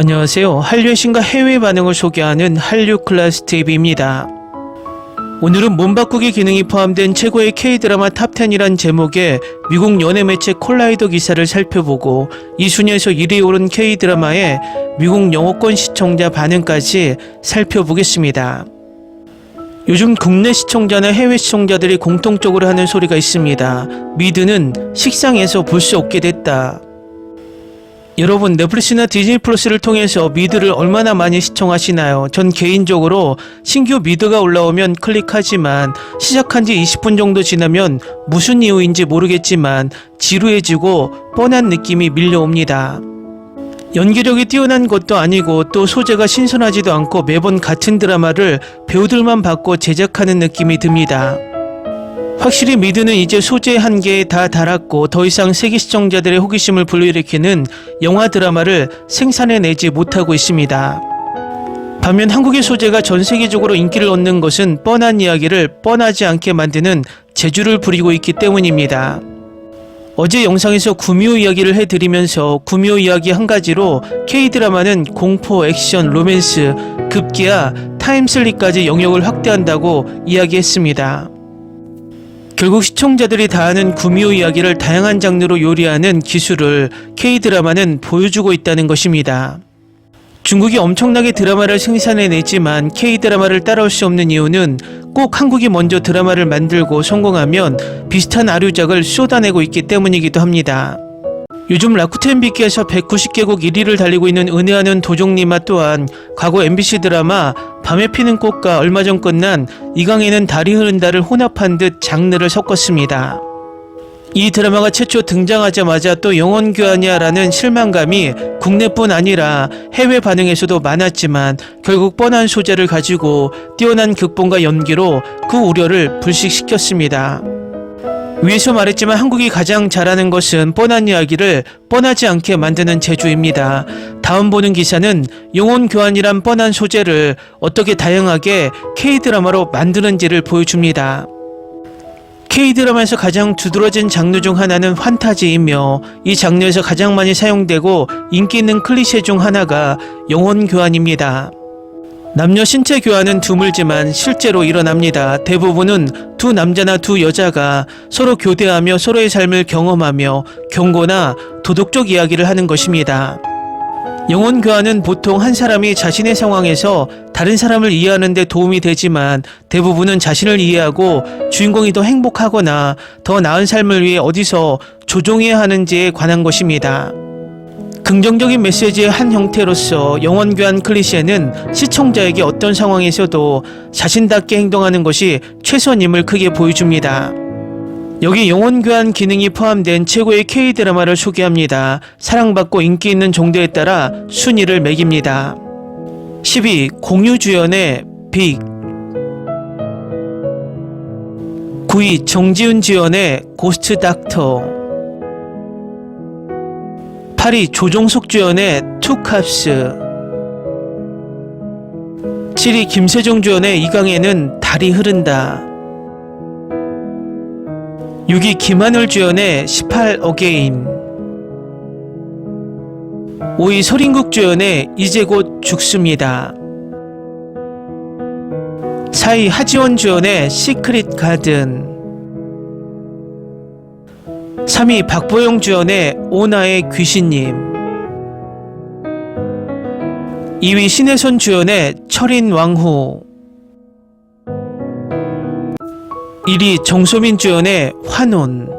안녕하세요. 한류의 신과 해외 반응을 소개하는 한류 클래스 TV입니다. 오늘은 몸바꾸기 기능이 포함된 최고의 K-드라마 탑10이란 제목의 미국 연예 매체 콜라이더 기사를 살펴보고 이 순위에서 1위에 오른 K-드라마의 미국 영어권 시청자 반응까지 살펴보겠습니다. 요즘 국내 시청자나 해외 시청자들이 공통적으로 하는 소리가 있습니다. 미드는 식상해서 볼 수 없게 됐다. 여러분, 넷플릭스나 디즈니 플러스를 통해서 미드를 얼마나 많이 시청하시나요? 전 개인적으로 신규 미드가 올라오면 클릭하지만 시작한 지 20분 정도 지나면 무슨 이유인지 모르겠지만 지루해지고 뻔한 느낌이 밀려옵니다. 연기력이 뛰어난 것도 아니고 또 소재가 신선하지도 않고 매번 같은 드라마를 배우들만 바꿔 제작하는 느낌이 듭니다. 확실히 미드는 이제 소재의 한계에 다 달았고 더 이상 세계 시청자들의 호기심을 불러일으키는 영화 드라마를 생산해내지 못하고 있습니다. 반면 한국의 소재가 전 세계적으로 인기를 얻는 것은 뻔한 이야기를 뻔하지 않게 만드는 재주를 부리고 있기 때문입니다. 어제 영상에서 구미호 이야기를 해드리면서 구미호 이야기 한 가지로 K-드라마는 공포, 액션, 로맨스, 급기야 타임슬립까지 영역을 확대한다고 이야기했습니다. 결국 시청자들이 다 아는 구미호 이야기를 다양한 장르로 요리하는 기술을 K-드라마는 보여주고 있다는 것입니다. 중국이 엄청나게 드라마를 생산해내지만 K-드라마를 따라올 수 없는 이유는 꼭 한국이 먼저 드라마를 만들고 성공하면 비슷한 아류작을 쏟아내고 있기 때문이기도 합니다. 요즘 라쿠텐 빅키에서 190개국 1위를 달리고 있는 은혜하는 도종님아 또한 과거 MBC 드라마 밤에 피는 꽃과 얼마 전 끝난 이강인은 달이 흐른다를 혼합한 듯 장르를 섞었습니다. 이 드라마가 최초 등장하자마자 또 영원 교환이야 라는 실망감이 국내뿐 아니라 해외 반응에서도 많았지만 결국 뻔한 소재를 가지고 뛰어난 극본과 연기로 그 우려를 불식시켰습니다. 위에서 말했지만 한국이 가장 잘하는 것은 뻔한 이야기를 뻔하지 않게 만드는 재주입니다. 다음 보는 기사는 영혼 교환이란 뻔한 소재를 어떻게 다양하게 K-드라마로 만드는지를 보여줍니다. K-드라마에서 가장 두드러진 장르 중 하나는 판타지이며 이 장르에서 가장 많이 사용되고 인기 있는 클리셰 중 하나가 영혼 교환입니다. 남녀 신체 교환은 드물지만 실제로 일어납니다. 대부분은 두 남자나 두 여자가 서로 교대하며 서로의 삶을 경험하며 경고나 도덕적 이야기를 하는 것입니다. 영혼 교환은 보통 한 사람이 자신의 상황에서 다른 사람을 이해하는 데 도움이 되지만 대부분은 자신을 이해하고 주인공이 더 행복하거나 더 나은 삶을 위해 어디서 조종해야 하는지에 관한 것입니다. 긍정적인 메시지의 한 형태로서 영혼교환 클리셰는 시청자에게 어떤 상황에서도 자신답게 행동하는 것이 최선임을 크게 보여줍니다. 여기 영혼교환 기능이 포함된 최고의 K-드라마를 소개합니다. 사랑받고 인기 있는 정도에 따라 순위를 매깁니다. 10위 공유주연의 빅. 9위 정지훈 주연의 고스트 닥터. 8위 조종석 주연의 투캅스. 7위 김세종 주연의 이강인은 달이 흐른다. 6위 김하늘 주연의 18 어게인. 5위 설인국 주연의 이제 곧 죽습니다. 4위 하지원 주연의 시크릿 가든. 3위 박보영 주연의 오나의 귀신님. 2위 신혜선 주연의 철인 왕후. 1위 정소민 주연의 환혼.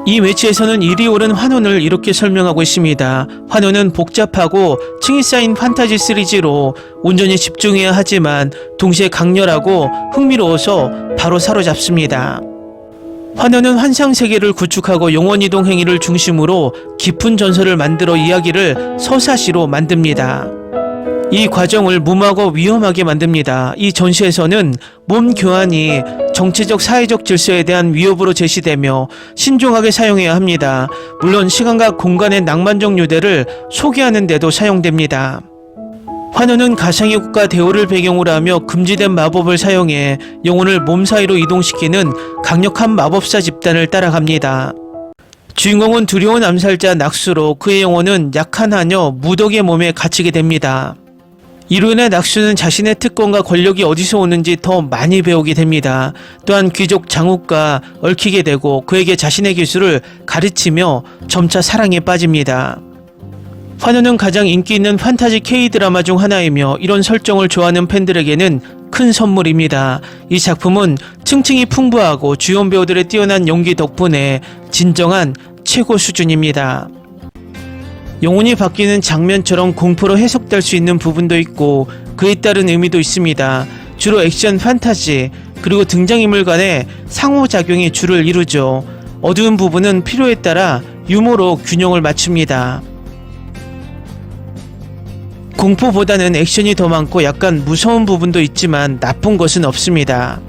이 매체에서는 1위 오른 환혼을 이렇게 설명하고 있습니다. 환혼은 복잡하고 층이 쌓인 판타지 시리즈로 온전히 집중해야 하지만 동시에 강렬하고 흥미로워서 바로 사로잡습니다. 환혼은 환상세계를 구축하고 영혼이동 행위를 중심으로 깊은 전설을 만들어 이야기를 서사시로 만듭니다. 이 과정을 무모하고 위험하게 만듭니다. 이 전시에서는 몸 교환이 정치적 사회적 질서에 대한 위협으로 제시되며 신중하게 사용해야 합니다. 물론 시간과 공간의 낭만적 유대를 소개하는 데도 사용됩니다. 환호는 가상의 국가 대오를 배경으로 하며 금지된 마법을 사용해 영혼을 몸 사이로 이동시키는 강력한 마법사 집단을 따라갑니다. 주인공은 두려운 암살자 낙수로 그의 영혼은 약한 하녀 무덕의 몸에 갇히게 됩니다. 이로 인해 낙수는 자신의 특권과 권력이 어디서 오는지 더 많이 배우게 됩니다. 또한 귀족 장욱과 얽히게 되고 그에게 자신의 기술을 가르치며 점차 사랑에 빠집니다. 환호는 가장 인기 있는 판타지 K-드라마 중 하나이며 이런 설정을 좋아하는 팬들에게는 큰 선물입니다. 이 작품은 층층이 풍부하고 주연 배우들의 뛰어난 연기 덕분에 진정한 최고 수준입니다. 영혼이 바뀌는 장면처럼 공포로 해석될 수 있는 부분도 있고 그에 따른 의미도 있습니다. 주로 액션, 판타지, 그리고 등장인물 간의 상호작용이 주를 이루죠. 어두운 부분은 필요에 따라 유머로 균형을 맞춥니다. 공포보다는 액션이 더 많고 약간 무서운 부분도 있지만 나쁜 것은 없습니다.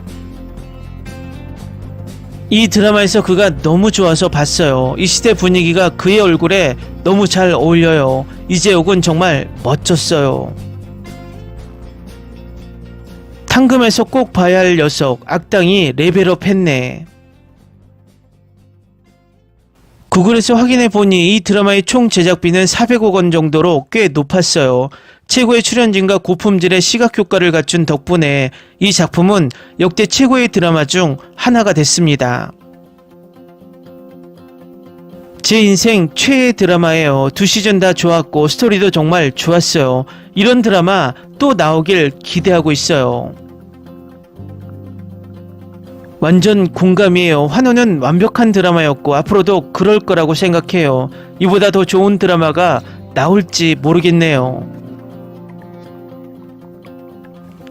이 드라마에서 그가 너무 좋아서 봤어요. 이 시대 분위기가 그의 얼굴에 너무 잘 어울려요. 이재욱은 정말 멋졌어요. 탕금에서 꼭 봐야 할 녀석, 악당이 레벨업 했네. 구글에서 확인해보니 이 드라마의 총 제작비는 400억 원 정도로 꽤 높았어요. 최고의 출연진과 고품질의 시각효과를 갖춘 덕분에 이 작품은 역대 최고의 드라마 중 하나가 됐습니다. 제 인생 최애 드라마예요. 2시즌 다 좋았고 스토리도 정말 좋았어요. 이런 드라마 또 나오길 기대하고 있어요. 완전 공감이에요. 환호는 완벽한 드라마였고 앞으로도 그럴 거라고 생각해요. 이보다 더 좋은 드라마가 나올지 모르겠네요.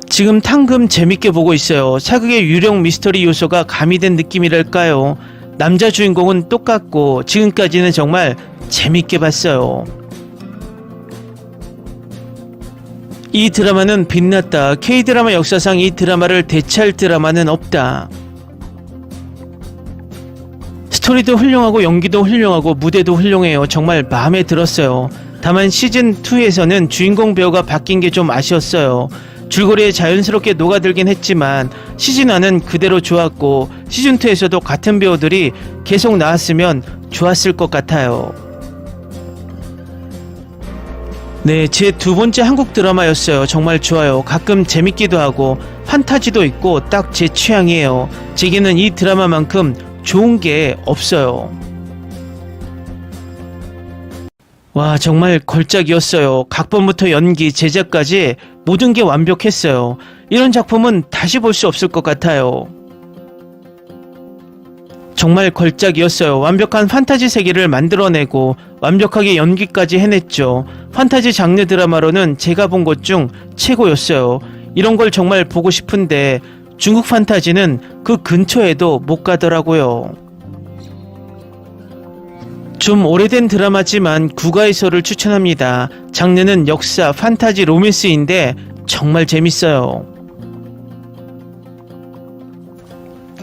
지금 탕금 재밌게 보고 있어요. 사극의 유령 미스터리 요소가 가미된 느낌이랄까요. 남자 주인공은 똑같고 지금까지는 정말 재밌게 봤어요. 이 드라마는 빛났다. K-드라마 역사상 이 드라마를 대체할 드라마는 없다. 스토리도 훌륭하고 연기도 훌륭하고 무대도 훌륭해요. 정말 마음에 들었어요. 다만 시즌2에서는 주인공 배우가 바뀐 게 좀 아쉬웠어요. 줄거리에 자연스럽게 녹아들긴 했지만 시즌1은 그대로 좋았고 시즌2에서도 같은 배우들이 계속 나왔으면 좋았을 것 같아요. 네, 제 두 번째 한국 드라마였어요. 정말 좋아요. 가끔 재밌기도 하고 판타지도 있고 딱 제 취향이에요. 제게는 이 드라마만큼 좋은 게 없어요. 와, 정말 걸작이었어요. 각본부터 연기, 제작까지 모든 게 완벽했어요. 이런 작품은 다시 볼 수 없을 것 같아요. 정말 걸작이었어요. 완벽한 판타지 세계를 만들어내고 완벽하게 연기까지 해냈죠. 판타지 장르 드라마로는 제가 본 것 중 최고였어요. 이런 걸 정말 보고 싶은데 중국 판타지는 그 근처에도 못 가더라고요. 좀 오래된 드라마지만 구가의서를 추천합니다. 장르는 역사, 판타지, 로맨스인데 정말 재밌어요.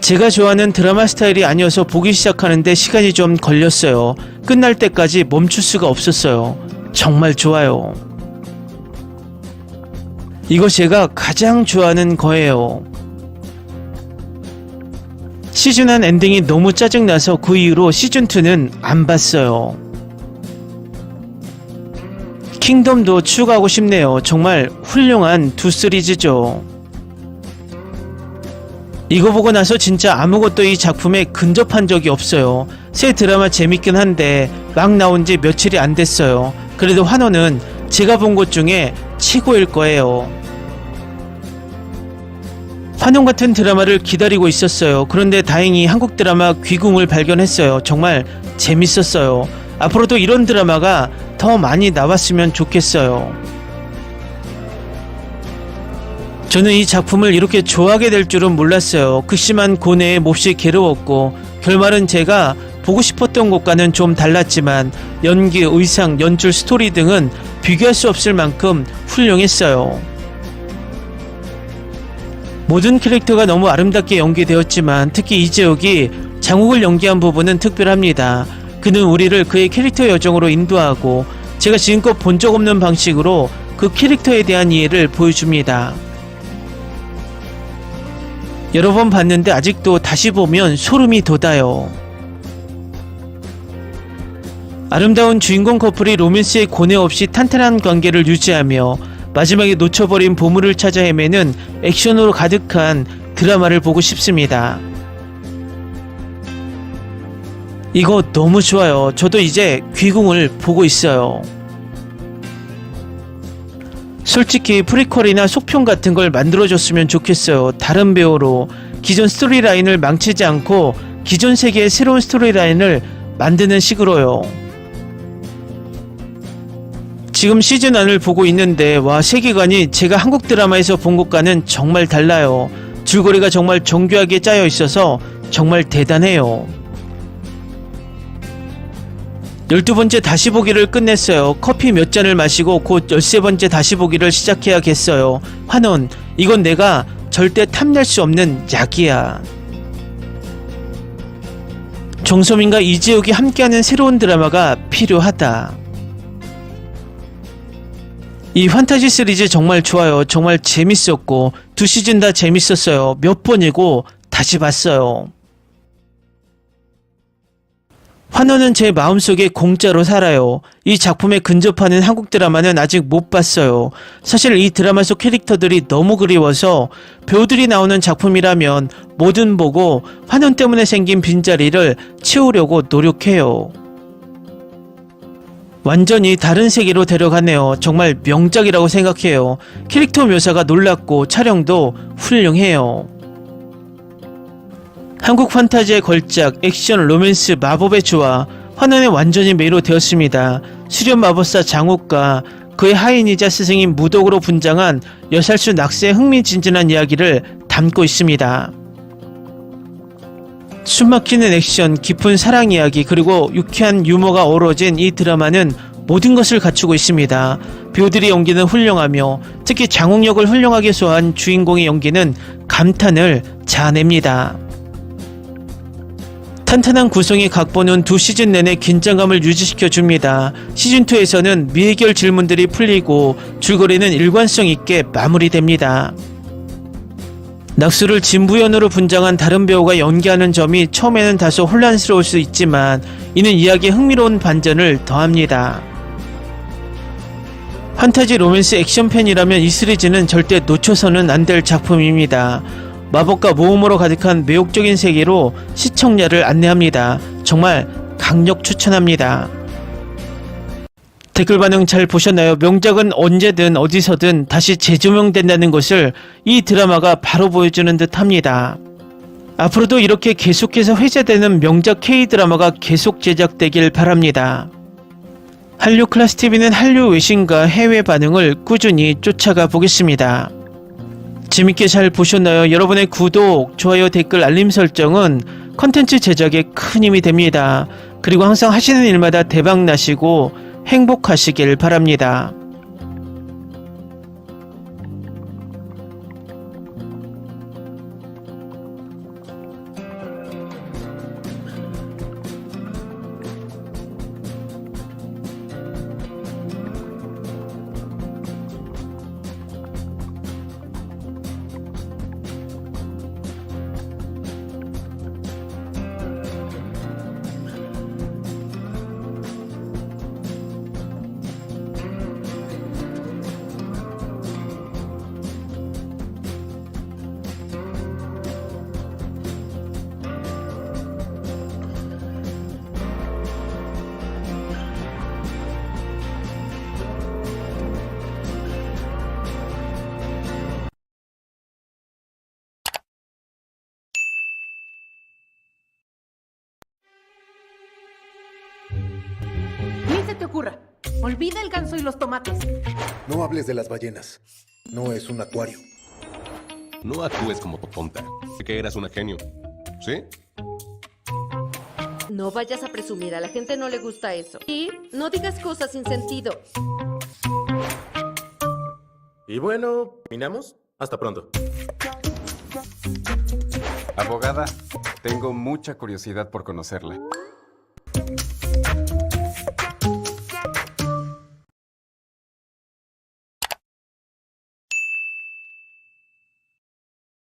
제가 좋아하는 드라마 스타일이 아니어서 보기 시작하는데 시간이 좀 걸렸어요. 끝날 때까지 멈출 수가 없었어요. 정말 좋아요. 이거 제가 가장 좋아하는 거예요. 시즌1 엔딩이 너무 짜증나서 그 이후로 시즌2는 안 봤어요. 킹덤도 추가하고 싶네요. 정말 훌륭한 두 시리즈죠. 이거 보고 나서 진짜 아무것도 이 작품에 근접한 적이 없어요. 새 드라마 재밌긴 한데 막 나온 지 며칠이 안 됐어요. 그래도 환호는 제가 본 것 중에 최고일 거예요. 환영 같은 드라마를 기다리고 있었어요. 그런데 다행히 한국 드라마 귀궁을 발견했어요. 정말 재밌었어요. 앞으로도 이런 드라마가 더 많이 나왔으면 좋겠어요. 저는 이 작품을 이렇게 좋아하게 될 줄은 몰랐어요. 극심한 고뇌에 몹시 괴로웠고 결말은 제가 보고 싶었던 것과는 좀 달랐지만 연기, 의상, 연출, 스토리 등은 비교할 수 없을 만큼 훌륭했어요. 모든 캐릭터가 너무 아름답게 연기되었지만 특히 이재욱이 장욱을 연기한 부분은 특별합니다. 그는 우리를 그의 캐릭터 여정으로 인도하고 제가 지금껏 본 적 없는 방식으로 그 캐릭터에 대한 이해를 보여줍니다. 여러 번 봤는데 아직도 다시 보면 소름이 돋아요. 아름다운 주인공 커플이 로맨스의 고뇌 없이 탄탄한 관계를 유지하며 마지막에 놓쳐버린 보물을 찾아 헤매는 액션으로 가득한 드라마를 보고 싶습니다. 이거 너무 좋아요. 저도 이제 귀궁을 보고 있어요. 솔직히 프리퀄이나 속편 같은 걸 만들어줬으면 좋겠어요. 다른 배우로 기존 스토리라인을 망치지 않고 기존 세계의 새로운 스토리라인을 만드는 식으로요. 지금 시즌 1을 보고 있는데 와, 세계관이 제가 한국 드라마에서 본 것과는 정말 달라요. 줄거리가 정말 정교하게 짜여 있어서 정말 대단해요. 12번째 다시 보기를 끝냈어요. 커피 몇 잔을 마시고 곧 13번째 다시 보기를 시작해야겠어요. 환원, 이건 내가 절대 탐낼 수 없는 약이야. 정소민과 이지욱이 함께하는 새로운 드라마가 필요하다. 이 판타지 시리즈 정말 좋아요. 정말 재밌었고 2시즌 다 재밌었어요. 몇 번이고 다시 봤어요. 환원은 제 마음속에 공짜로 살아요. 이 작품에 근접하는 한국 드라마는 아직 못 봤어요. 사실 이 드라마 속 캐릭터들이 너무 그리워서 배우들이 나오는 작품이라면 뭐든 보고 환원 때문에 생긴 빈자리를 채우려고 노력해요. 완전히 다른 세계로 데려가네요. 정말 명작이라고 생각해요. 캐릭터 묘사가 놀랍고 촬영도 훌륭해요. 한국 판타지의 걸작, 액션, 로맨스, 마법의 조화, 환원에 완전히 매료되었습니다. 수련 마법사 장욱과 그의 하인이자 스승인 무덕으로 분장한 여살수 낙세의 흥미진진한 이야기를 담고 있습니다. 숨막히는 액션, 깊은 사랑 이야기, 그리고 유쾌한 유머가 어우러진 이 드라마는 모든 것을 갖추고 있습니다. 배우들이 연기는 훌륭하며 특히 장욱 역을 훌륭하게 소화한 주인공의 연기는 감탄을 자아냅니다. 탄탄한 구성의 각본은 2시즌 내내 긴장감을 유지시켜줍니다. 시즌2에서는 미해결 질문들이 풀리고 줄거리는 일관성 있게 마무리됩니다. 낙수를 진부연으로 분장한 다른 배우가 연기하는 점이 처음에는 다소 혼란스러울 수 있지만 이는 이야기의 흥미로운 반전을 더합니다. 판타지 로맨스 액션 팬이라면 이 시리즈는 절대 놓쳐서는 안 될 작품입니다. 마법과 모험으로 가득한 매혹적인 세계로 시청자를 안내합니다. 정말 강력 추천합니다. 댓글 반응 잘 보셨나요? 명작은 언제든 어디서든 다시 재조명된다는 것을 이 드라마가 바로 보여주는 듯 합니다. 앞으로도 이렇게 계속해서 회자되는 명작 K-드라마가 계속 제작되길 바랍니다. 한류 클래스TV는 한류 외신과 해외 반응을 꾸준히 쫓아가 보겠습니다. 재밌게 잘 보셨나요? 여러분의 구독, 좋아요, 댓글, 알림 설정은 컨텐츠 제작에 큰 힘이 됩니다. 그리고 항상 하시는 일마다 대박 나시고 행복하시길 바랍니다. Ni se te ocurra. Olvida el ganso y los tomates. No hables de las ballenas. No es un acuario. No actúes como tonta. Que eras una genio. ¿Sí? No vayas a presumir, a la gente no le gusta eso. Y no digas cosas sin sentido. Y bueno, ¿terminamos? Hasta pronto. Abogada, tengo mucha curiosidad por conocerla.